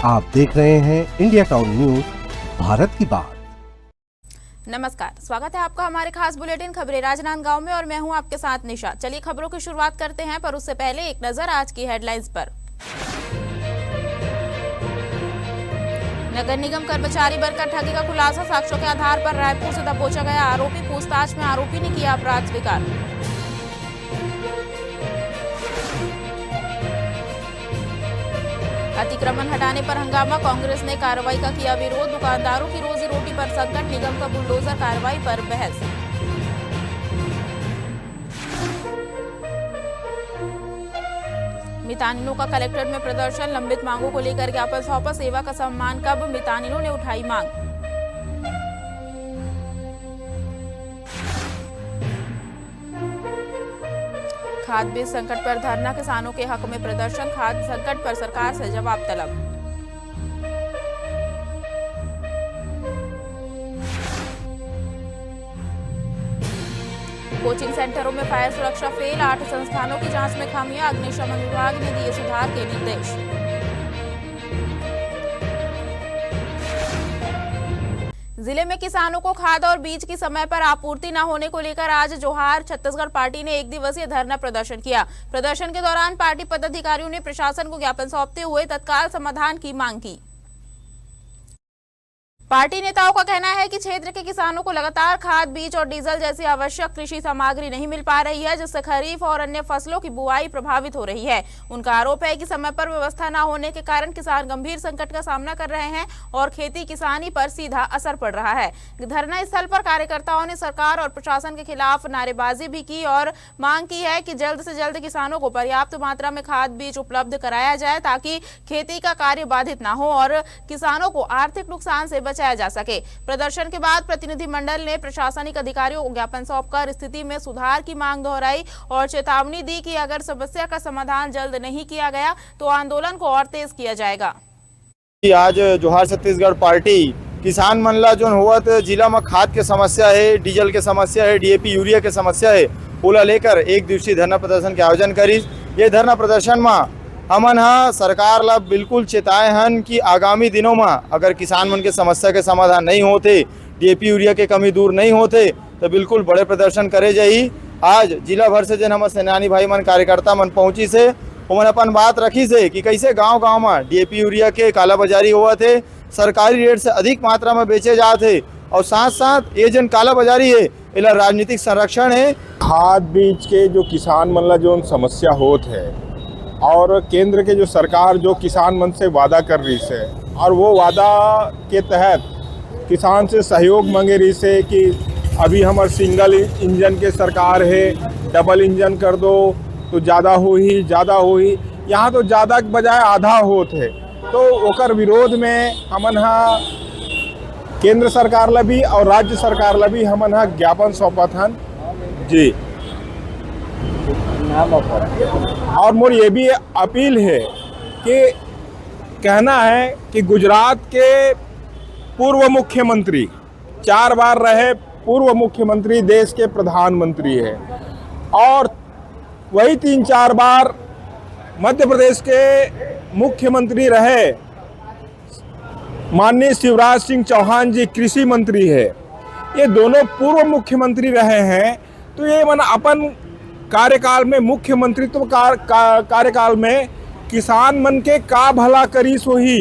आप देख रहे हैं इंडिया टाउन न्यूज, भारत की बात। नमस्कार, स्वागत है आपका हमारे खास बुलेटिन खबरें राजनांदगांव में और मैं हूं आपके साथ निशा। चलिए खबरों की शुरुआत करते हैं, पर उससे पहले एक नजर आज की हेडलाइंस पर। नगर निगम कर्मचारी बनकर ठगी का खुलासा, साक्ष्यों के आधार पर रायपुर से दबोचा गया आरोपी। पूछताछ में आरोपी ने किया अपराध स्वीकार। अतिक्रमण हटाने पर हंगामा, कांग्रेस ने कार्रवाई का किया विरोध। दुकानदारों की रोजी रोटी पर संकट, निगम का बुलडोजर कार्रवाई पर बहस। मितानिनों का कलेक्ट्रेट में प्रदर्शन, लंबित मांगों को लेकर ज्ञापन सौंपा। सेवा का सम्मान कब, मितानिनों ने उठाई मांग। खाद बीज संकट पर धरना, किसानों के हक में प्रदर्शन। खाद्य संकट पर सरकार से जवाब तलब। कोचिंग सेंटरों में फायर सुरक्षा फेल, 8 संस्थानों की जांच में खामियां। अग्निशमन विभाग ने दिए सुधार के निर्देश। जिले में किसानों को खाद और बीज की समय पर आपूर्ति न होने को लेकर आज जोहार छत्तीसगढ़ पार्टी ने एक दिवसीय धरना प्रदर्शन किया। प्रदर्शन के दौरान पार्टी पदाधिकारियों ने प्रशासन को ज्ञापन सौंपते हुए तत्काल समाधान की मांग की। पार्टी नेताओं का कहना है कि क्षेत्र के किसानों को लगातार खाद, बीज और डीजल जैसी आवश्यक कृषि सामग्री नहीं मिल पा रही है, जिससे खरीफ और अन्य फसलों की बुआई प्रभावित हो रही है। उनका आरोप है कि समय पर व्यवस्था न होने के कारण किसान गंभीर संकट का सामना कर रहे हैं और खेती किसानी पर सीधा असर पड़ रहा है। धरना स्थल पर कार्यकर्ताओं ने सरकार और प्रशासन के खिलाफ नारेबाजी भी की और मांग की है कि जल्द से जल्द किसानों को पर्याप्त मात्रा में खाद बीज उपलब्ध कराया जाए, ताकि खेती का कार्य बाधित न हो और किसानों को आर्थिक नुकसान से बचाया जा सके। प्रदर्शन के बाद प्रतिनिधिमंडल ने प्रशासनिक अधिकारियों को ज्ञापन सौंपकर स्थिति में सुधार की मांग दोहराई और चेतावनी दी कि अगर समस्या का समाधान जल्द नहीं किया गया तो आंदोलन को और तेज किया जाएगा। आज जोहार छत्तीसगढ़ पार्टी किसान मन ला जोन होवत जिला में खाद के समस्या है, डीजल के समस्या है, डीएपी यूरिया के समस्या है, ओला लेकर एक दिवसीय धरना प्रदर्शन के आयोजन करी। ये धरना प्रदर्शन में हमन सरकार ला बिल्कुल चेताए हन कि आगामी दिनों में अगर किसान मन के समस्या के समाधान नहीं होते, डीएपी यूरिया के कमी दूर नहीं होते, तो बिल्कुल बड़े प्रदर्शन करे जाही। आज जिला भर से जन हम सेनानी भाई मन कार्यकर्ता मन पहुंची से उमन अपन बात रखी से कि कैसे गांव-गांव में डीएपी यूरिया के कालाबाजारी हुआ थे, सरकारी रेट से अधिक मात्रा में बेचे जाते और साथ साथ ये जन कालाबाजारी है इला राजनीतिक संरक्षण है। खाद बीज के जो किसान मन ला जो समस्या होत है और केंद्र के जो सरकार जो किसान मन से वादा कर रही है और वो वादा के तहत किसान से सहयोग मांगे रही है कि अभी हमार सिंगल इंजन के सरकार है, डबल इंजन कर दो तो ज़्यादा हो ही। यहाँ तो ज़्यादा के बजाय आधा होत है, तो ओकर विरोध में हमन केंद्र सरकार ला भी और राज्य सरकार ला भी हमन ज्ञापन सौंपत हन जी। और मोर ये भी अपील है कि कहना है कि गुजरात के पूर्व मुख्यमंत्री 4 बार रहे, पूर्व मुख्यमंत्री देश के प्रधानमंत्री है और वही 3-4 बार मध्य प्रदेश के मुख्यमंत्री रहे माननीय शिवराज सिंह चौहान जी कृषि मंत्री है। ये दोनों पूर्व मुख्यमंत्री रहे हैं, तो ये मन अपन कार्यकाल में मुख्यमंत्रित्व कार्यकाल में किसान मन के का भला करी सोही।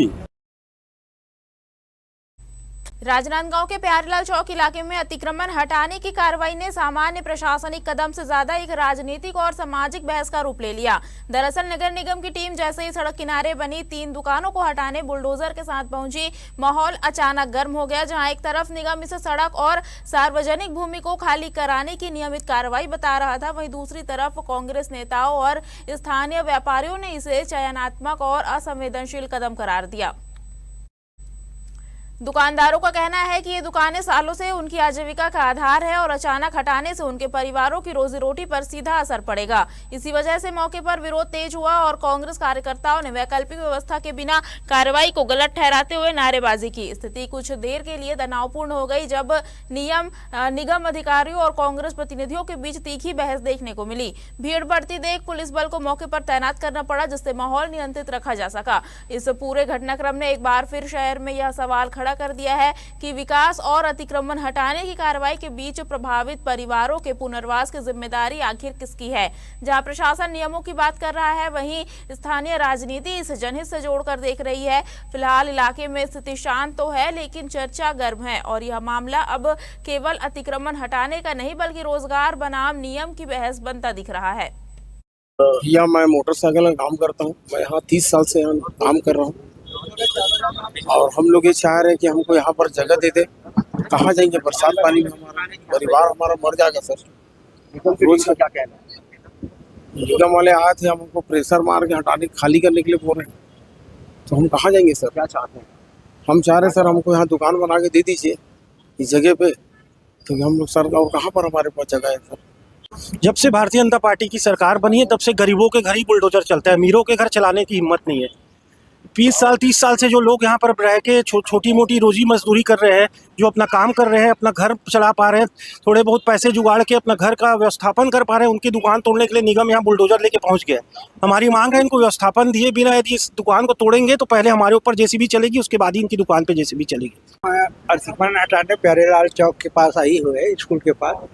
राजनांदगांव के प्यारेलाल चौक इलाके में अतिक्रमण हटाने की कार्रवाई ने सामान्य प्रशासनिक कदम से ज्यादा एक राजनीतिक और सामाजिक बहस का रूप ले लिया। दरअसल नगर निगम की टीम जैसे ही सड़क किनारे बनी 3 दुकानों को हटाने बुलडोजर के साथ पहुंची, माहौल अचानक गर्म हो गया। जहां एक तरफ निगम इसे सड़क और सार्वजनिक भूमि को खाली कराने की नियमित कार्रवाई बता रहा था, वहीं दूसरी तरफ कांग्रेस नेताओं और स्थानीय व्यापारियों ने इसे चयनात्मक और असंवेदनशील कदम करार दिया। दुकानदारों का कहना है कि ये दुकानें सालों से उनकी आजीविका का आधार है और अचानक हटाने से उनके परिवारों की रोजी रोटी पर सीधा असर पड़ेगा। इसी वजह से मौके पर विरोध तेज हुआ और कांग्रेस कार्यकर्ताओं ने वैकल्पिक व्यवस्था के बिना कार्रवाई को गलत ठहराते हुए नारेबाजी की। स्थिति कुछ देर के लिए तनावपूर्ण हो गई जब निगम अधिकारियों और कांग्रेस प्रतिनिधियों के बीच तीखी बहस देखने को मिली। भीड़ बढ़ती देख पुलिस बल को मौके पर तैनात करना पड़ा, जिससे माहौल नियंत्रित रखा जा सका। इस पूरे घटनाक्रम ने एक बार फिर शहर में यह सवाल खड़ा कर दिया है कि विकास और अतिक्रमण हटाने की कार्रवाई के बीच प्रभावित परिवारों के पुनर्वास की जिम्मेदारी आखिर किसकी है। जहां प्रशासन नियमों की बात कर रहा है, वहीं स्थानीय राजनीति इस जनहित से जोड़कर देख रही है। फिलहाल इलाके में स्थिति शांत तो है, लेकिन चर्चा गर्म है और यह मामला अब केवल अतिक्रमण हटाने का नहीं बल्कि रोजगार बनाम नियम की बहस बनता दिख रहा है। भैया मैं मोटरसाइकिल में काम करता हूँ। मैं यहाँ 30 साल से यहाँ काम कर रहा हूँ और हम लोग ये चाह रहे हैं कि हमको यहाँ पर जगह दे दे। कहाँ जाएंगे बरसात पानी में, हमारा परिवार हमारा मर जाएगा सर। रोज का क्या कहना है? निगम वाले आए थे, हमको प्रेशर मार के हटाने खाली करने के लिए बोल रहे हैं, तो हम कहाँ जाएंगे सर? क्या चाहते हैं? हम चाह रहे हैं सर हमको यहाँ दुकान बना के दे दीजिए इस जगह पे, तो हम लोग सर और कहाँ पर हमारे पास जगह है सर। जब से भारतीय जनता पार्टी की सरकार बनी है तब से गरीबों के घर ही बुलडोजर चलता है, अमीरों के घर चलाने की हिम्मत नहीं है। 20 साल 30 साल से जो लोग यहाँ पर रह के छोटी मोटी रोजी मजदूरी कर रहे हैं, जो अपना काम कर रहे हैं, अपना घर चला पा रहे हैं, थोड़े बहुत पैसे जुगाड़ के अपना घर का व्यवस्थापन कर पा रहे हैं, उनकी दुकान तोड़ने के लिए निगम यहाँ बुलडोजर लेके पहुँच गया। हमारी मांग है इनको व्यवस्थापन दिए बिना, यदि इस दुकान को तोड़ेंगे तो पहले हमारे ऊपर जेसीबी चलेगी, उसके बाद ही इनकी दुकान पर जेसीबी चलेगी। अतिक्रमण हटाने प्यारेलाल चौक के पास आई हुए स्कूल के पास,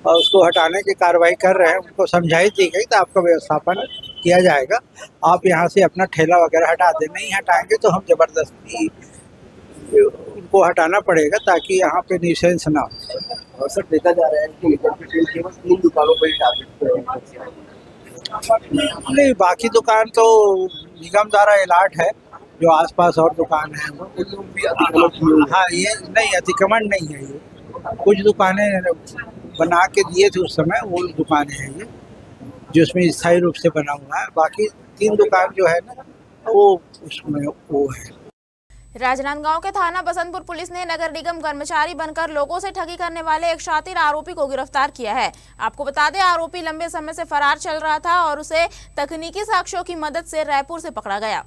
और उसको हटाने की कार्रवाई कर रहे हैं। उनको समझाई दी गई तो आपका व्यवस्थापन किया जाएगा, आप यहाँ से अपना ठेला वगैरह हटा दें। नहीं हटाएंगे तो हम जबरदस्ती उनको हटाना पड़ेगा ताकि यहाँ पे न्यूसेंस ना हो। सर देखा जा रहा है कि केवल 3 दुकानों पर ही टारगेट नहीं, बाकी दुकान तो निगम द्वारा अलॉट है, जो आसपास और दुकान है वो। हाँ, ये नहीं अतिक्रमण नहीं है, ये कुछ दुकानें बना के दिए थे उस समय, वो दुकानें हैं ये जिसमें स्थायी रूप से बना हुआ है। बाकी 3 दुकान जो है ना वो उसमें वो है। राजनांदगांव के थाना बसंतपुर पुलिस ने नगर निगम कर्मचारी बनकर लोगों से ठगी करने वाले एक शातिर आरोपी को गिरफ्तार किया है। आपको बता दें, आरोपी लंबे समय से फरार चल रहा था और उसे तकनीकी साक्ष्यों की मदद से रायपुर से पकड़ा गया।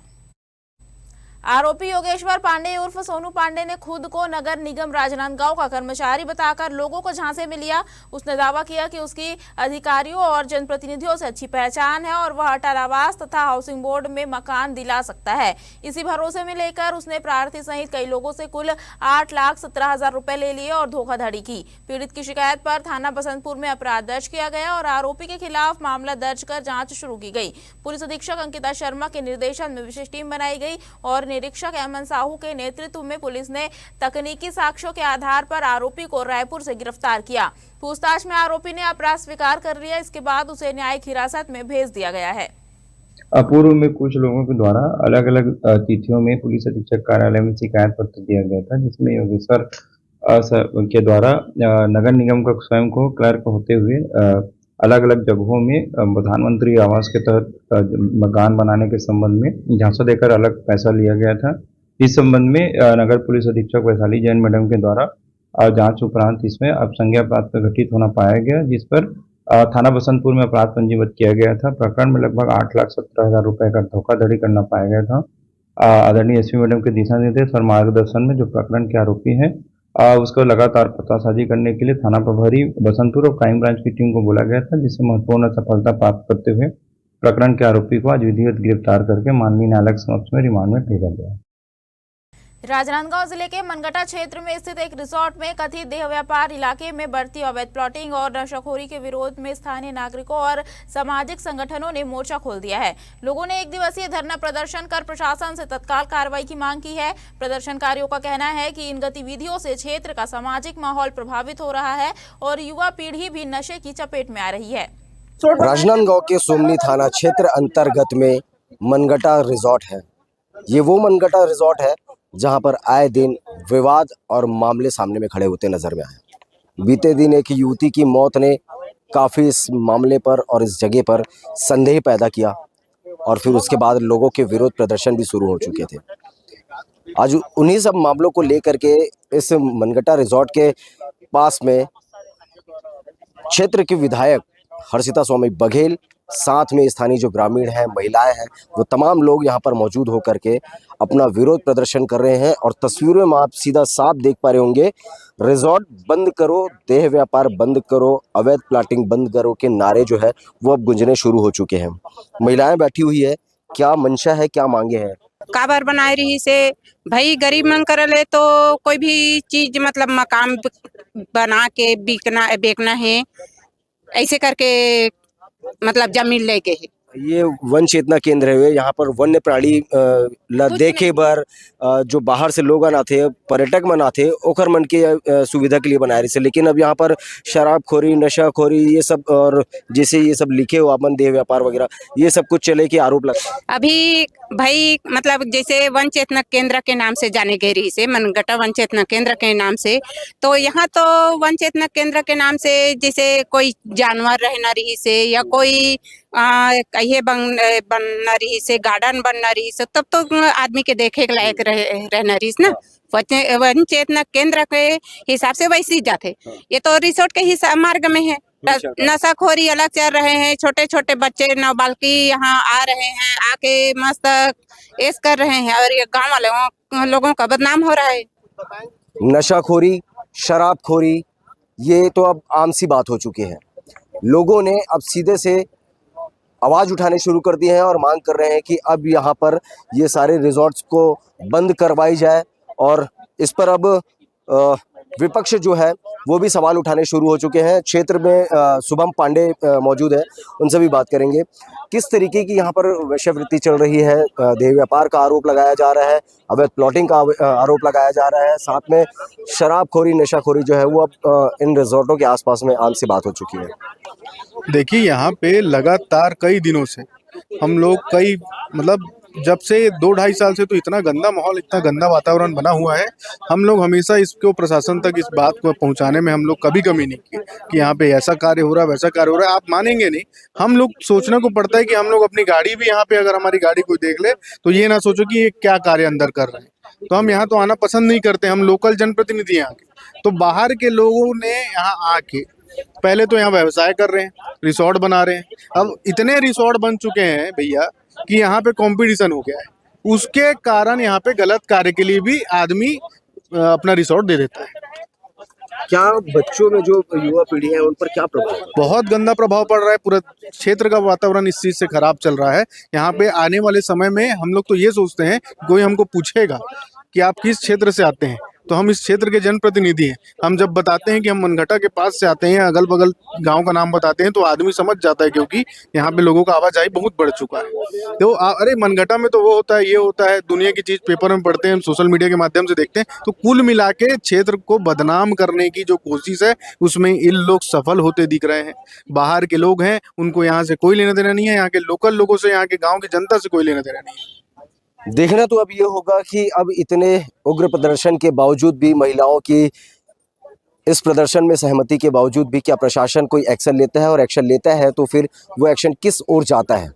आरोपी योगेश्वर पांडे उर्फ सोनू पांडे ने खुद को नगर निगम राजनांदगांव का कर्मचारी बताकर लोगों को झांसे में लिया। उसने दावा किया कि उसकी अधिकारियों और जनप्रतिनिधियों से अच्छी पहचान है और वह अटल आवास तथा हाउसिंग बोर्ड में मकान दिला सकता है। इसी भरोसे में लेकर उसने प्रार्थी सहित कई लोगों से कुल 8,17,000 रुपए ले लिए और धोखाधड़ी की। पीड़ित की शिकायत पर थाना बसंतपुर में अपराध दर्ज किया गया और आरोपी के खिलाफ मामला दर्ज कर जाँच शुरू की गई। पुलिस अधीक्षक अंकिता शर्मा के निर्देशन में विशेष टीम बनाई गई और निरीक्षक अमन साहू के नेतृत्व में पुलिस ने तकनीकी साक्ष्यों के आधार पर आरोपी को रायपुर से गिरफ्तार किया। पूछताछ में आरोपी ने अपराध स्वीकार कर लिया। इसके बाद उसे न्यायिक हिरासत में भेज दिया गया है। पूर्व में कुछ लोगों के द्वारा अलग अलग तिथियों में पुलिस अधीक्षक कार्यालय में शिकायत पत्र दिया गया था, जिसमें योगेश्वर के द्वारा नगर निगम का स्वयं को क्लर्क होते हुए अलग अलग जगहों में प्रधानमंत्री आवास के तहत मकान बनाने के संबंध में झांसा देकर अलग पैसा लिया गया था। इस संबंध में नगर पुलिस अधीक्षक वैशाली जैन मैडम के द्वारा जांच उपरांत इसमें अब संज्ञा अपराध का घटित होना पाया गया, जिस पर थाना बसंतपुर में अपराध पंजीबद्ध किया गया था। प्रकरण में लगभग 8,17,000 रुपए का धोखाधड़ी करना पाया गया था। आदरणीय एसपी मैडम के दिशा निर्देश और मार्गदर्शन में जो प्रकरण के आरोपी हैं उसको लगातार पतासाजी करने के लिए थाना प्रभारी बसंतपुर और क्राइम ब्रांच की टीम को बोला गया था, जिससे महत्वपूर्ण सफलता प्राप्त करते हुए प्रकरण के आरोपी को आज विधिवत गिरफ्तार करके माननीय न्यायालय समक्ष में रिमांड में भेजा गया। राजनांदगांव जिले के मनगटा क्षेत्र में स्थित एक रिसोर्ट में कथित देह व्यापार इलाके में बढ़ती अवैध प्लॉटिंग और नशाखोरी के विरोध में स्थानीय नागरिकों और सामाजिक संगठनों ने मोर्चा खोल दिया है। लोगों ने 1 दिवसीय धरना प्रदर्शन कर प्रशासन से तत्काल कार्रवाई की मांग की है। प्रदर्शनकारियों का कहना है कि इन गतिविधियों से क्षेत्र का सामाजिक माहौल प्रभावित हो रहा है और युवा पीढ़ी भी नशे की चपेट में आ रही है। राजनांदगांव के सोमनी थाना क्षेत्र अंतर्गत में मनगटा रिसोर्ट है। ये वो मनगटा रिसोर्ट है जहां पर आए दिन विवाद और मामले सामने में खड़े होते नजर में आए। बीते दिन एक युवती की मौत ने काफ़ी इस मामले पर और इस जगह पर संदेह पैदा किया और फिर उसके बाद लोगों के विरोध प्रदर्शन भी शुरू हो चुके थे। आज उन्हीं सब मामलों को लेकर के इस मनगटा रिजॉर्ट के पास में क्षेत्र के विधायक हर्षिता स्वामी बघेल, साथ में स्थानीय जो ग्रामीण हैं, महिलाएं हैं, वो तमाम लोग यहाँ पर मौजूद होकर के अपना विरोध प्रदर्शन कर रहे हैं। और तस्वीरों में आप सीधा साफ देख पा रहे होंगे, रिजॉर्ट बंद करो, देह व्यापार बंद करो, अवैध प्लाटिंग बंद करो के नारे जो है वो अब गूंजने शुरू हो चुके हैं। महिलाएं बैठी हुई है, क्या मंशा है, क्या मांगे हैं? काबर बनाए रही से भाई गरीब मन करले तो कोई भी चीज मतलब मकान बना के बेचना है, ऐसे करके मतलब जमीन लेके है। ये वन चेतना केंद्र है, यहाँ पर वन्य प्राणी देखे बर जो बाहर से लोग आते, पर्यटक मन आते, ओकर मन के सुविधा के लिए बनाए रही से। लेकिन अब यहाँ पर शराबखोरी, नशाखोरी, ये सब, और जैसे ये सब लिखे हो अपन देह व्यापार वगैरह, ये सब कुछ चले के आरोप लगा। अभी भाई मतलब जैसे वन चेतना केंद्र के नाम से जाने गई रही से, मनगटा वन चेतना केंद्र के नाम से, तो यहाँ तो वन चेतना केंद्र के नाम से जैसे कोई जानवर रहना रही से या कोई कहिए बनना रही से, गार्डन बनना रही से, तब तो आदमी के देखे के लायक रहना रही ना। वन चेतना केंद्र के हिसाब से वैसे ही जाते, ये तो रिसोर्ट के हिसाब मार्ग में है। नशाखोरी अलग चल रहे हैं, छोटे छोटे बच्चे नाबालिग यहाँ आ रहे हैं, आके मस्त ऐश कर रहे हैं, और ये गांव वाले लोगों का बदनाम हो रहा है। नशाखोरी, शराबखोरी, ये तो अब आम सी बात हो चुकी है। लोगों ने अब सीधे से आवाज उठाने शुरू कर दी है और मांग कर रहे हैं कि अब यहाँ पर ये सारे रिजॉर्ट्स को बंद करवाई जाए। और इस पर अब विपक्ष जो है वो भी सवाल उठाने शुरू हो चुके हैं। क्षेत्र में शुभम पांडे मौजूद है, उनसे भी बात करेंगे। किस तरीके की यहाँ पर वेश्यावृत्ति चल रही है, देह व्यापार का आरोप लगाया जा रहा है, अवैध प्लॉटिंग का आरोप लगाया जा रहा है, साथ में शराबखोरी, नशाखोरी जो है वो अब इन रिजॉर्टों के आसपास में आम सी बात हो चुकी है। देखिए, यहाँ पे लगातार कई दिनों से हम लोग मतलब जब से 2-2.5 साल से तो इतना गंदा माहौल, इतना गंदा वातावरण बना हुआ है। हम लोग हमेशा इसको प्रशासन तक इस बात को पहुंचाने में हम लोग कभी कमी नहीं की कि यहाँ पे ऐसा कार्य हो रहा है, वैसा कार्य हो रहा है। आप मानेंगे नहीं, हम लोग सोचने को पड़ता है कि हम लोग अपनी गाड़ी भी यहाँ पे, अगर हमारी गाड़ी कोई देख ले तो ये ना सोचो कि ये क्या कार्य अंदर कर रहे हैं। तो हम यहाँ तो आना पसंद नहीं करते, हम लोकल जनप्रतिनिधि यहाँ के। तो बाहर के लोगों ने यहाँ आके पहले तो यहाँ व्यवसाय कर रहे हैं, रिसोर्ट बना रहे हैं। अब इतने रिसोर्ट बन चुके हैं भैया कि यहाँ पे कंपटीशन हो गया है। उसके कारण यहाँ पे गलत कार्य के लिए भी आदमी अपना रिसोर्ट दे देता है। क्या बच्चों में जो युवा पीढ़ी है उन पर क्या प्रभाव? बहुत गंदा प्रभाव पड़ रहा है। पूरा क्षेत्र का वातावरण इस चीज से खराब चल रहा है। यहाँ पे आने वाले समय में हम लोग तो ये सोचते हैं, कोई हमको पूछेगा कि आप किस क्षेत्र से आते हैं, तो हम इस क्षेत्र के जनप्रतिनिधि हैं। हम जब बताते हैं कि हम मनगटा के पास से आते हैं, अगल बगल गांव का नाम बताते हैं, तो आदमी समझ जाता है, क्योंकि यहाँ पे लोगों का आवाजाही बहुत बढ़ चुका है। तो अरे मनगटा में तो वो होता है, ये होता है, दुनिया की चीज पेपर में पढ़ते हैं, सोशल मीडिया के माध्यम से देखते हैं। तो कुल मिला के क्षेत्र को बदनाम करने की जो कोशिश है, उसमें इन लोग सफल होते दिख रहे हैं। बाहर के लोग हैं, उनको यहाँ से कोई लेना देना नहीं है, यहाँ के लोकल लोगों से, यहाँ के गाँव की जनता से कोई लेना देना नहीं है। देखना तो अब ये होगा कि अब इतने उग्र प्रदर्शन के बावजूद भी, महिलाओं की इस प्रदर्शन में सहमति के बावजूद भी, क्या प्रशासन कोई एक्शन लेता है, और एक्शन लेता है तो फिर वो एक्शन किस ओर जाता है।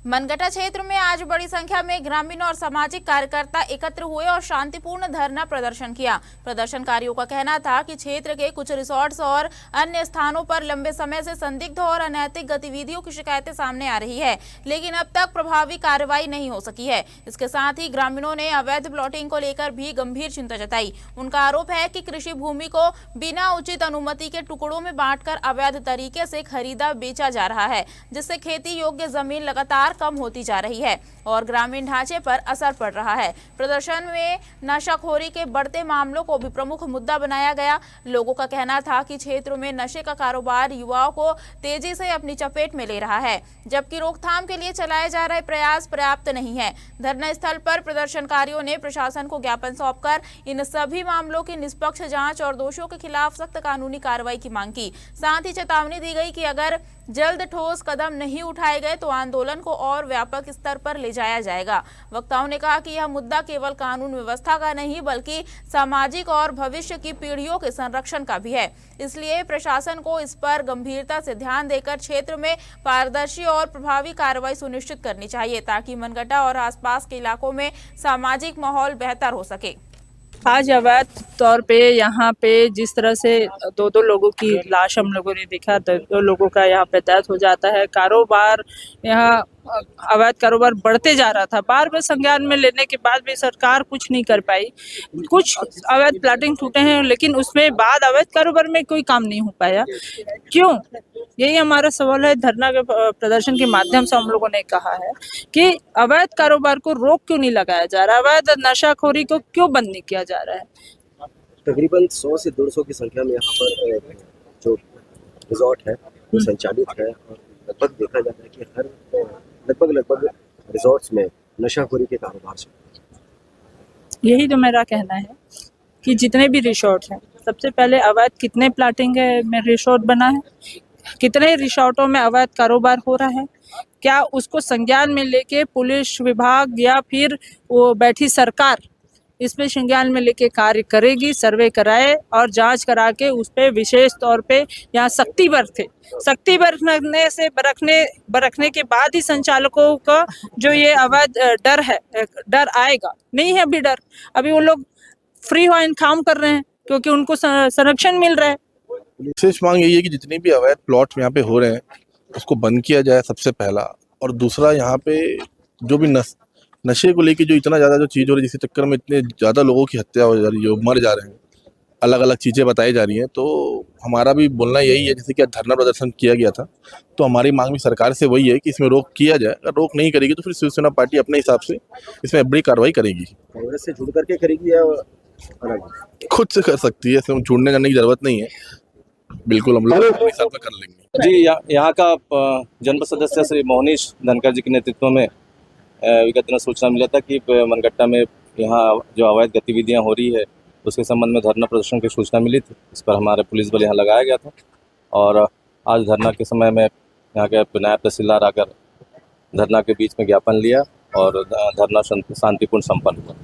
मनगटा क्षेत्र में आज बड़ी संख्या में ग्रामीण और सामाजिक कार्यकर्ता एकत्र हुए और शांतिपूर्ण धरना प्रदर्शन किया। प्रदर्शनकारियों का कहना था कि क्षेत्र के कुछ रिसोर्ट्स और अन्य स्थानों पर लंबे समय से संदिग्ध और अनैतिक गतिविधियों की शिकायतें सामने आ रही है, लेकिन अब तक प्रभावी कार्रवाई नहीं हो सकी है। इसके साथ ही ग्रामीणों ने अवैध प्लॉटिंग को लेकर भी गंभीर चिंता जताई। उनका आरोप है कि कृषि भूमि को बिना उचित अनुमति के टुकड़ों में बांटकर अवैध तरीके से खरीदा बेचा जा रहा है, जिससे खेती योग्य जमीन लगातार कम होती जा रही है और ग्रामीण ढांचे पर असर पड़ रहा है। प्रदर्शन में नशाखोरी के बढ़ते मामलों को भी प्रमुख मुद्दा बनाया गया। लोगों का कहना था कि क्षेत्र में नशे का कारोबार युवाओं को तेजी से अपनी चपेट में ले रहा है, जबकि रोकथाम के लिए चलाए जा रहे प्रयास पर्याप्त नहीं है। धरना स्थल पर प्रदर्शनकारियों ने प्रशासन को ज्ञापन सौंपकर इन सभी मामलों की निष्पक्ष जांच और दोषियों के खिलाफ सख्त कानूनी कार्रवाई की मांग की। साथ ही चेतावनी दी गई कि अगर जल्द ठोस कदम नहीं उठाए गए तो आंदोलन को और व्यापक स्तर पर ले जाया जाएगा। वक्ताओं ने कहा कि यह मुद्दा केवल कानून व्यवस्था का नहीं बल्कि सामाजिक और भविष्य की पीढ़ियों के संरक्षण का भी है। इसलिए प्रशासन को इस पर गंभीरता से ध्यान देकर क्षेत्र में पारदर्शी और प्रभावी कार्रवाई सुनिश्चित करनी चाहिए ताकि मनगटा और आसपास के इलाकों में सामाजिक माहौल बेहतर हो सके। आज अवैध तौर पे यहाँ पे जिस तरह से दो लोगों की लाश हम लोगों ने देखा, दो लोगों का यहाँ पे डेथ हो जाता है। कारोबार यहाँ अवैध कारोबार बढ़ते जा रहा था। बार बार संज्ञान में लेने के बाद भी सरकार कुछ नहीं कर पाई। कुछ अवैध प्लाटिंग टूटे हैं लेकिन उसमें बाद अवैध कारोबार में कोई काम नहीं हो पाया। क्यों? यही हमारा सवाल है। धरना के प्रदर्शन के माध्यम से हम लोगों ने कहा है कि अवैध कारोबार को रोक क्यों नहीं लगाया जा रहा, अवैध नशाखोरी को क्यों बंद नहीं किया जा रहा है। तकरीबन 100 से 150 की संख्या में यहाँ पर जो रिजॉर्ट है वो संचालित है और लगभग देखा जाता है कि हर लगभग रिजॉर्ट्स में नशाखोरी के कारोबार से। यही तो मेरा कहना है कि जितने भी रिसोर्ट हैं, सबसे पहले अवैध कितने प्लाटिंग में रिसोर्ट बना है, कितने रिसोर्टों में अवैध कारोबार हो रहा है, क्या उसको संज्ञान में लेके पुलिस विभाग या फिर वो बैठी सरकार इसमें संज्ञान में लेके कार्य करेगी, सर्वे कराए और जांच करा के उस पर विशेष तौर पे यहाँ सख्ती बरतने से बरतने के बाद ही संचालकों का जो ये अवैध डर आएगा। नहीं है अभी डर, अभी वो लोग फ्री हैंड काम कर रहे हैं क्योंकि उनको संरक्षण मिल रहा है। विशेष मांग यही है कि जितने भी अवैध प्लॉट यहाँ पे हो रहे हैं उसको बंद किया जाए सबसे पहला, और दूसरा यहाँ पे जो भी नशे को लेके जो इतना ज़्यादा जो चीज़ हो रही है जिसके चक्कर में इतने ज़्यादा लोगों की हत्या हो जा रही है, मर जा रहे हैं, अलग अलग चीज़ें बताई जा रही हैं। तो हमारा भी बोलना यही है, जैसे कि धरना प्रदर्शन किया गया था तो हमारी मांग भी सरकार से वही है कि इसमें रोक किया जाए। अगर रोक नहीं करेगी तो फिर शिवसेना पार्टी अपने हिसाब से इसमें बड़ी कार्रवाई करेगी। कांग्रेस से जुड़ करके करेगी या खुद से कर सकती है, इसमें जुड़ने करने की जरूरत नहीं है। बिल्कुल हम लोग अपने हिसाब से कर लेंगे। जी, यहाँ का जनपद सदस्य श्री मोहनीश धनकर जी के नेतृत्व में विगत दिनों सूचना मिला था कि मनगट्टा में यहाँ जो अवैध गतिविधियाँ हो रही है उसके संबंध में धरना प्रदर्शन की सूचना मिली थी। इस पर हमारे पुलिस बल यहाँ लगाया गया था और आज धरना के समय में यहाँ के नायब तहसीलदार आकर धरना के बीच में ज्ञापन लिया और धरना शांतिपूर्ण संपन्न हुआ।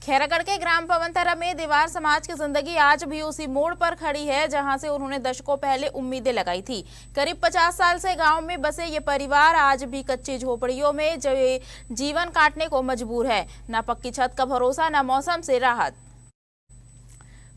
खैरागढ़ के ग्राम पवनथरा में देवार समाज की जिंदगी आज भी उसी मोड़ पर खड़ी है जहां से उन्होंने दशकों पहले उम्मीदें लगाई थी। करीब 50 साल से गांव में बसे ये परिवार आज भी कच्ची झोपड़ियों में जीवन काटने को मजबूर है। न पक्की छत का भरोसा, न मौसम से राहत।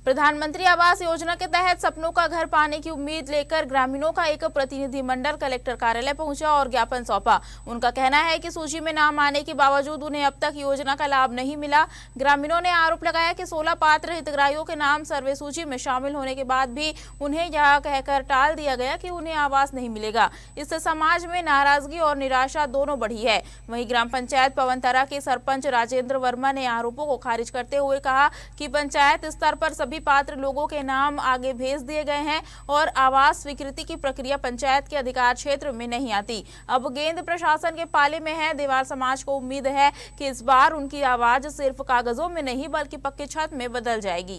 प्रधानमंत्री आवास योजना के तहत सपनों का घर पाने की उम्मीद लेकर ग्रामीणों का एक प्रतिनिधिमंडल कलेक्टर कार्यालय पहुंचा और ज्ञापन सौंपा। उनका कहना है कि सूची में नाम आने के बावजूद उन्हें अब तक योजना का लाभ नहीं मिला। ग्रामीणों ने आरोप लगाया कि 16 पात्र हितग्राहियों के नाम सर्वे सूची में शामिल होने के बाद भी उन्हें यह कहकर टाल दिया गया कि उन्हें आवास नहीं मिलेगा। इससे समाज में नाराजगी और निराशा दोनों बढ़ी है। वहीं ग्राम पंचायत पवनथरा के सरपंच राजेंद्र वर्मा ने आरोपों को खारिज करते हुए कहा कि पंचायत स्तर पर सभी पात्र लोगों के नाम आगे भेज दिए गए हैं और आवास स्वीकृति की प्रक्रिया पंचायत के अधिकार क्षेत्र में नहीं आती। अब गेंद प्रशासन के पाले में है। देवार समाज को उम्मीद है कि इस बार उनकी आवाज सिर्फ कागजों में नहीं बल्कि पक्की छत में बदल जाएगी।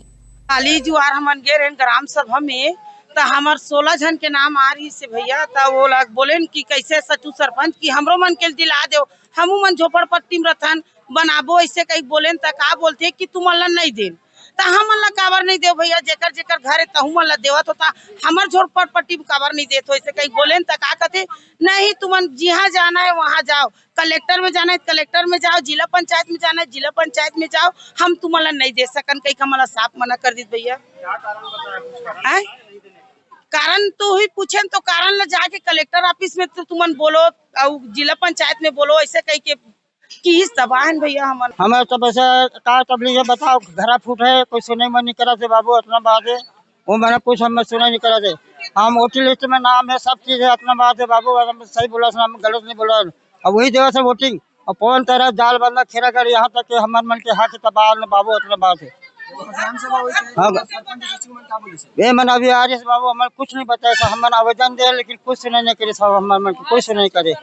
खाली जुआर हमन गे रहे ग्राम सभा में तो हमार 16 जन के नाम आ रही से भैया, तो वो लोग बोले कि कैसे सचू सरपंच की हमरो मन के दिला दो, हमू मन झोपड़पट्टी में रथन बनाबो, ऐसे कहीं बोले तो का बोलते कि तुम नहीं दे तो हम काबर नहीं दे भैया, जेकर जेकर घर है तहु मन देवत होता, हमार झोपड़पट्टी में काबर नहीं देते। ऐसे कहीं बोले तो का कहते नहीं, तुम जहाँ जाना है वहाँ जाओ, कलेक्टर में जाना है कलेक्टर में जाओ, जिला पंचायत में जाना है जिला पंचायत में जाओ, हम तुम्हारा नहीं दे सकन। कहीं हमारा साफ मना कर दी भैया। कारण तो ही पूछे तो कारण ला जाके कलेक्टर ऑफिस में तो तुमन बोलो और जिला पंचायत में बोलो, ऐसे कहीं के कि तबाहन भैया हमें तो वैसे का तबलीग बताओ, घरा फूट है कोई सुने में नहीं करा थे बाबू, इतना बात है वो मैंने कुछ हमें सुना नहीं करा थे। हम वोटिंग लिस्ट में नाम है, सब चीज है, इतना बात है बाबू, सही बोला गलत नहीं बोला। अब वही जगह से वोटिंग और पवनथरा जाल बंदा खेरागढ़ यहाँ तक हमारे मन के हाथ तबाह बाबू, इतना बात है। ये मन अभी आ रही बाबू, हमारे कुछ नहीं बताया, हम आवेदन दे लेकिन कुछ सुने नहीं करे, सब हमारे मन कुछ सुने नहीं करे।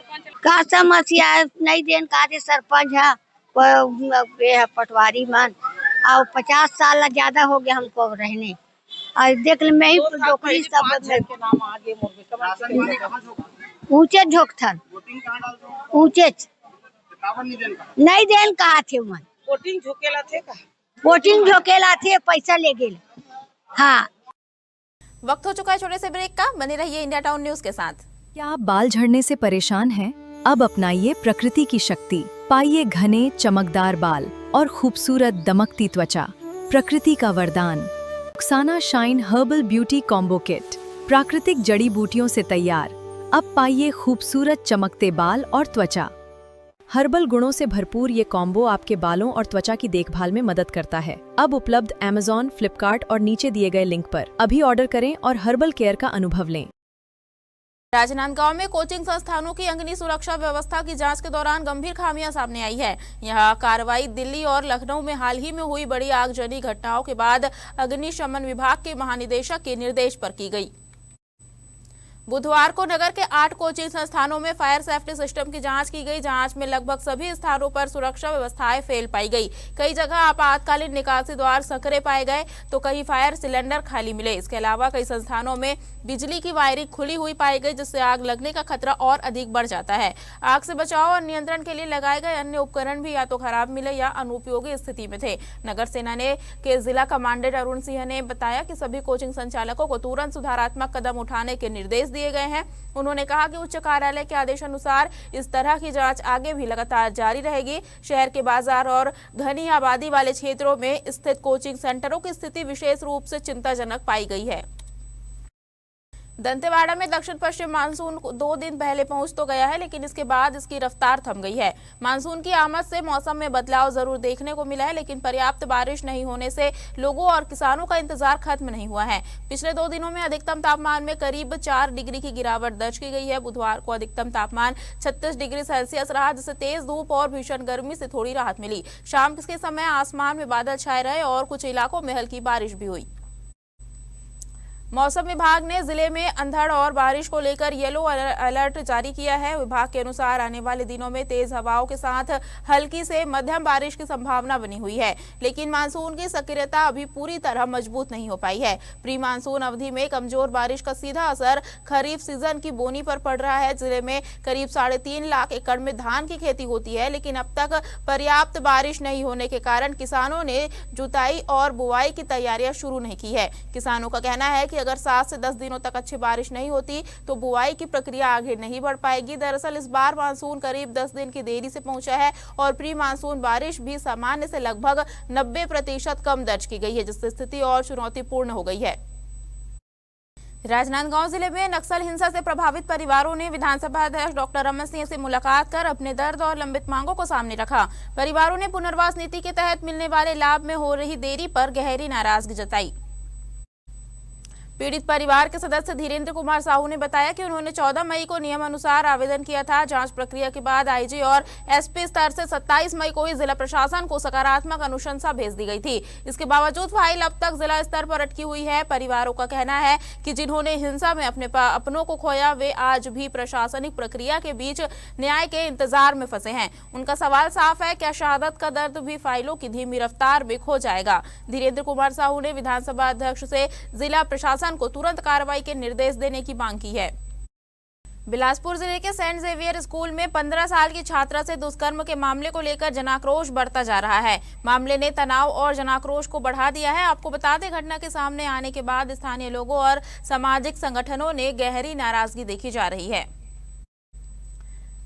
का समस्या नहीं देन का सरपंच है पटवारी मन और 50 साल ज्यादा हो गया हमको रहने, और देख ले मैं ही ऊंचे झोंकथन ऊंचे नहीं देन कहा थे मन वोटिंग झोकेला थे का वोटिंग झोकेला थे पैसा ले गेल। हाँ, वक्त हो चुका है छोटे से ब्रेक का। बने रहिए इंडिया टाउन न्यूज के साथ। क्या आप बाल झड़ने से परेशान हैं? अब अपनाइए प्रकृति की शक्ति, पाइए घने चमकदार बाल और खूबसूरत दमकती त्वचा। प्रकृति का वरदान Rukhsana shine herbal beauty combo kit, प्राकृतिक जड़ी बूटियों से तैयार। अब पाइए खूबसूरत चमकते बाल और त्वचा। हर्बल गुणों से भरपूर ये कॉम्बो आपके बालों और त्वचा की देखभाल में मदद करता है। अब उपलब्ध Amazon, फ्लिपकार्ट और नीचे दिए गए लिंक पर अभी ऑर्डर करें और हर्बल केयर का अनुभव लें। राजनांदगांव में कोचिंग संस्थानों की अग्नि सुरक्षा व्यवस्था की जांच के दौरान गंभीर खामियां सामने आई है। यह कार्रवाई दिल्ली और लखनऊ में हाल ही में हुई बड़ी आगजनी घटनाओं के बाद अग्निशमन विभाग के महानिदेशक के निर्देश पर की गई। बुधवार को नगर के 8 कोचिंग संस्थानों में फायर सेफ्टी सिस्टम की जांच की गई। जांच में लगभग सभी स्थानों पर सुरक्षा व्यवस्थाएं फेल पाई गई। कई जगह आपातकालीन निकासी द्वार संकरे पाए गए तो कई फायर सिलेंडर खाली मिले। इसके अलावा कई संस्थानों में बिजली की वायरिंग खुली हुई पाई गई, जिससे आग लगने का खतरा और अधिक बढ़ जाता है। आग से बचाव और नियंत्रण के लिए लगाए गए अन्य उपकरण भी या तो खराब मिले या अनुपयोगी स्थिति में थे। नगर सेना के जिला कमांडेंट अरुण सिंह ने बताया कि सभी कोचिंग संचालकों को तुरंत सुधारात्मक कदम उठाने के निर्देश दिए गए हैं। उन्होंने कहा कि उच्च कार्यालय के आदेशानुसार इस तरह की जांच आगे भी लगातार जारी रहेगी। शहर के बाजार और घनी आबादी वाले क्षेत्रों में स्थित कोचिंग सेंटरों की स्थिति विशेष रूप से चिंताजनक पाई गई है। दंतेवाड़ा में दक्षिण पश्चिम मानसून 2 दिन पहले पहुंच तो गया है, लेकिन इसके बाद इसकी रफ्तार थम गई है। मानसून की आमद से मौसम में बदलाव जरूर देखने को मिला है, लेकिन पर्याप्त बारिश नहीं होने से लोगों और किसानों का इंतजार खत्म नहीं हुआ है। पिछले 2 दिनों में अधिकतम तापमान में करीब 4 डिग्री की गिरावट दर्ज की गई है। बुधवार को अधिकतम तापमान 36 डिग्री सेल्सियस रहा, जिससे तेज धूप और भीषण गर्मी से थोड़ी राहत मिली। शाम के समय आसमान में बादल छाए रहे और कुछ इलाकों में हल्की बारिश भी हुई। मौसम विभाग ने जिले में अंधड़ और बारिश को लेकर येलो अलर्ट जारी किया है। विभाग के अनुसार आने वाले दिनों में तेज हवाओं के साथ हल्की से मध्यम बारिश की संभावना बनी हुई है, लेकिन मानसून की सक्रियता अभी पूरी तरह मजबूत नहीं हो पाई है। प्री मानसून अवधि में कमजोर बारिश का सीधा असर खरीफ सीजन की बोनी पर पड़ रहा है। जिले में करीब 3.5 लाख एकड़ में धान की खेती होती है, लेकिन अब तक पर्याप्त बारिश नहीं होने के कारण किसानों ने जुताई और बुआई की तैयारियां शुरू नहीं की है। किसानों का कहना है कि अगर 7 से 10 दिनों तक अच्छी बारिश नहीं होती तो बुआई की प्रक्रिया आगे नहीं बढ़ पाएगी। दरअसल इस बार मानसून करीब 10 दिन की देरी से पहुंचा है और प्री मानसून बारिश भी सामान्य से लगभग 90% कम दर्ज की गई है, जिससे स्थिति और चुनौतीपूर्ण हो गई है। राजनांदगांव जिले में नक्सल हिंसा से प्रभावित परिवारों ने विधानसभा अध्यक्ष डॉक्टर रमन सिंह से मुलाकात कर अपने दर्द और लंबित मांगों को सामने रखा। परिवारों ने पुनर्वास नीति के तहत मिलने वाले लाभ में हो रही देरी पर गहरी नाराजगी जताई। पीड़ित परिवार के सदस्य धीरेन्द्र कुमार साहू ने बताया कि उन्होंने 14 मई को नियमानुसार आवेदन किया था। जांच प्रक्रिया के बाद आईजी और एसपी स्तर से 27 मई को ही जिला प्रशासन को सकारात्मक अनुशंसा भेज दी गई थी। इसके बावजूद फाइल अब तक जिला स्तर पर अटकी हुई है। परिवारों का कहना है कि जिन्होंने हिंसा में अपनों को खोया, वे आज भी प्रशासनिक प्रक्रिया के बीच न्याय के इंतजार में फंसे हैं। उनका सवाल साफ है, क्या शहादत का दर्द भी फाइलों की धीमी रफ्तार में खो जाएगा? धीरेन्द्र कुमार साहू ने विधानसभा अध्यक्ष से जिला प्रशासन को तुरंत कार्रवाई के निर्देश देने की मांग की है। बिलासपुर जिले के सेंट जेवियर स्कूल में 15 साल की छात्रा से दुष्कर्म के मामले को लेकर जनाक्रोश बढ़ता जा रहा है। मामले ने तनाव और जनाक्रोश को बढ़ा दिया है। आपको बता दें, घटना के सामने आने के बाद स्थानीय लोगों और सामाजिक संगठनों ने गहरी नाराजगी देखी जा रही है।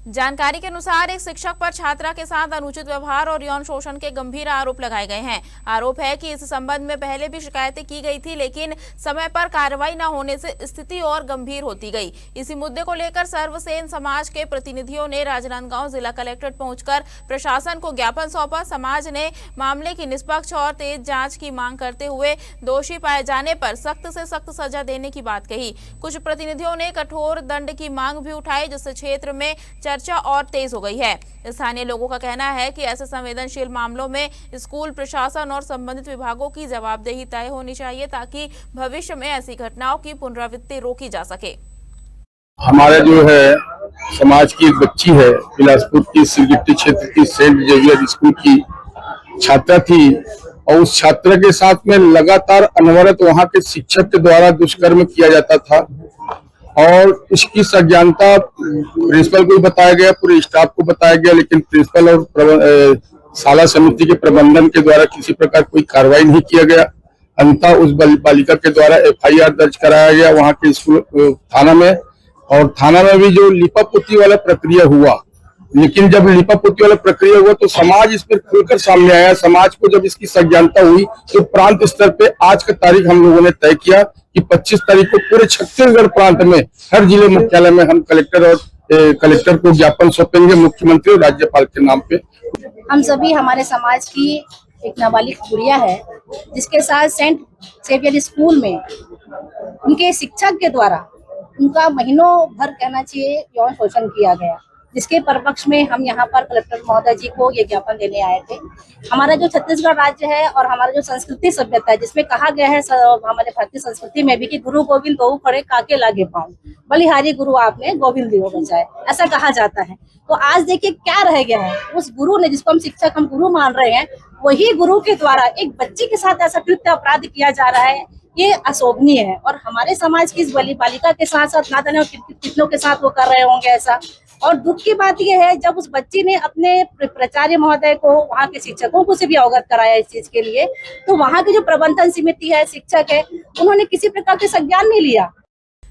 जानकारी के अनुसार एक शिक्षक पर छात्रा के साथ अनुचित व्यवहार और यौन शोषण के गंभीर आरोप लगाए गए हैं। आरोप है कि इस संबंध में पहले भी शिकायतें की गई थी, लेकिन समय पर कार्रवाई न होने से स्थिति और गंभीर होती गई। इसी मुद्दे को लेकर सर्वसेन समाज के प्रतिनिधियों ने राजनांदगांव जिला कलेक्ट्रेट पहुंचकर प्रशासन को ज्ञापन सौंपा। समाज ने मामले की निष्पक्ष और तेज जांच की मांग करते हुए दोषी पाए जाने पर सख्त से सख्त सजा देने की बात कही। कुछ प्रतिनिधियों ने कठोर दंड की मांग भी उठाई, जिससे क्षेत्र में चर्चा और तेज हो गई है। स्थानीय लोगों का कहना है कि ऐसे संवेदनशील मामलों में स्कूल प्रशासन और संबंधित विभागों की जवाबदेही तय होनी चाहिए, ताकि भविष्य में ऐसी घटनाओं की पुनरावृत्ति रोकी जा सके। हमारा जो है समाज की एक बच्ची है, बिलासपुर की सिरगिट्टी क्षेत्र की सेंट जेवियर स्कूल की छात्रा थी और उस छात्रा के साथ में लगातार अनवरत वहाँ के शिक्षक के द्वारा दुष्कर्म किया जाता था और इसकी संज्ञानता प्रिंसिपल को भी बताया गया, पूरे स्टाफ को बताया गया, लेकिन प्रिंसिपल और शाला समिति के प्रबंधन के द्वारा किसी प्रकार कोई कार्रवाई नहीं किया गया। अंततः उस बालिका के द्वारा FIR दर्ज कराया गया वहां के स्कूल थाना में, और थाना में भी जो लिपापोती वाला प्रक्रिया हुआ, लेकिन जब लिपापोती वाला प्रक्रिया हुआ तो समाज इस पर खुलकर सामने आया। समाज को जब इसकी संज्ञानता हुई तो प्रांत स्तर पे आज का तारीख हम लोगों ने तय किया कि 25 तारीख को पूरे छत्तीसगढ़ प्रांत में हर जिले मुख्यालय में हम कलेक्टर को ज्ञापन सौंपेंगे, मुख्यमंत्री और राज्यपाल के नाम पे। हम सभी हमारे समाज की एक नाबालिग गुड़िया है जिसके साथ सेंट सेवियर स्कूल में उनके शिक्षक के द्वारा उनका महीनों भर कहना चाहिए यौन शोषण किया गया, जिसके परपक्ष में हम यहाँ पर कलेक्टर महोदय जी को ये ज्ञापन देने आए थे। हमारा जो छत्तीसगढ़ राज्य है और हमारा जो संस्कृति सभ्यता है, जिसमें कहा गया है हमारे भारतीय संस्कृति में भी कि गुरु गोविंद बहु खड़े काके लागे पाऊं, बलिहारी गुरु आपने गोविंद दियो बचाए, ऐसा कहा जाता है। तो आज देखिए क्या रह गया है, उस गुरु ने, जिसको हम शिक्षक हम गुरु मान रहे हैं, वही गुरु के द्वारा एक बच्ची के साथ ऐसा कृत्य अपराध किया जा रहा है। ये अशोभनीय है और हमारे समाज की इस बालिका के साथ साथ ना जाने कितनों के साथ वो कर रहे होंगे ऐसा। और दुख की बात यह है जब उस बच्ची ने अपने प्राचार्य महोदय को, वहाँ के शिक्षकों को से भी अवगत कराया इस चीज के लिए, तो वहाँ की जो प्रबंधन समिति है, शिक्षक है, उन्होंने किसी प्रकार के संज्ञान नहीं लिया।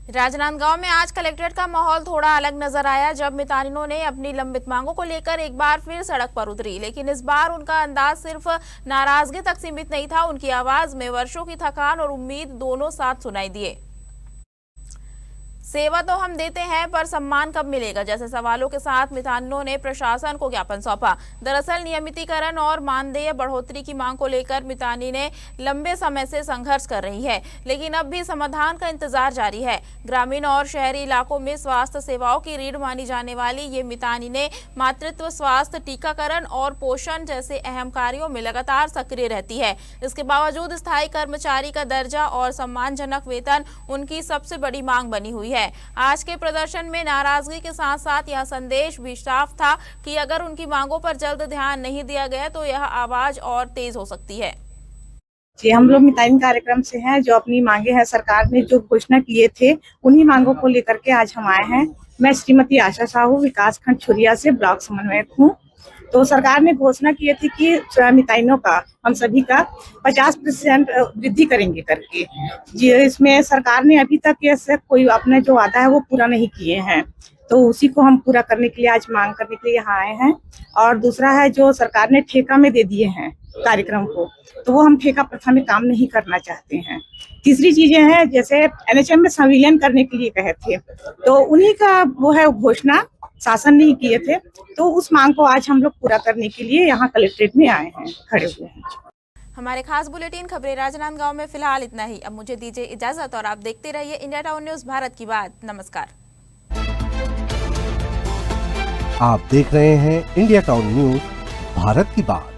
राजनांदगांव में आज कलेक्ट्रेट का माहौल थोड़ा अलग नजर आया जब मितानिनों ने अपनी लंबित मांगों को लेकर एक बार फिर सड़क पर उतरी, लेकिन इस बार उनका अंदाज सिर्फ नाराजगी तक सीमित नहीं था। उनकी आवाज में वर्षों की थकान और उम्मीद दोनों साथ सुनाई दिए। सेवा तो हम देते हैं पर सम्मान कब मिलेगा, जैसे सवालों के साथ मितानिनों ने प्रशासन को ज्ञापन सौंपा। दरअसल नियमितीकरण और मानदेय बढ़ोतरी की मांग को लेकर मितानी ने लंबे समय से संघर्ष कर रही है, लेकिन अब भी समाधान का इंतजार जारी है। ग्रामीण और शहरी इलाकों में स्वास्थ्य सेवाओं की रीढ़ मानी जाने वाली ये मितानी ने मातृत्व, स्वास्थ्य, टीकाकरण और पोषण जैसे अहम कार्यों में लगातार सक्रिय रहती है। इसके बावजूद स्थायी कर्मचारी का दर्जा और सम्मानजनक वेतन उनकी सबसे बड़ी मांग बनी हुई है। आज के प्रदर्शन में नाराजगी के साथ साथ यह संदेश भी साफ था कि अगर उनकी मांगों पर जल्द ध्यान नहीं दिया गया तो यह आवाज और तेज हो सकती है। जी, हम लोग मितानी कार्यक्रम से हैं। जो अपनी मांगे हैं, सरकार ने जो घोषणा किए थे, उन्हीं मांगों को लेकर के आज हम आए हैं। मैं श्रीमती आशा साहू, विकास खंड छुरिया से ब्लॉक समन्वयक हूँ। तो सरकार ने घोषणा की थी कि मितानियों का, हम सभी का 50% वृद्धि करेंगे करके। जी, इसमें सरकार ने अभी तक ऐसे कोई अपना जो वादा है वो पूरा नहीं किए हैं, तो उसी को हम पूरा करने के लिए आज मांग करने के लिए यहाँ आए हैं। और दूसरा है जो सरकार ने ठेका में दे दिए हैं कार्यक्रम को, तो वो हम ठेका प्रथा में काम नहीं करना चाहते हैं। तीसरी चीजें हैं जैसे NHM में संविलियन करने के लिए कहे थे, तो उन्हीं का वो है घोषणा शासन नहीं किए थे, तो उस मांग को आज हम लोग पूरा करने के लिए यहाँ कलेक्ट्रेट में आए हैं, खड़े हुए हैं। हमारे खास बुलेटिन खबरें राजनांदगांव में फिलहाल इतना ही। अब मुझे दीजिए इजाजत और आप देखते रहिए इंडिया टाउन न्यूज, भारत की बात। नमस्कार। आप देख रहे हैं इंडिया टाउन न्यूज, भारत की बात।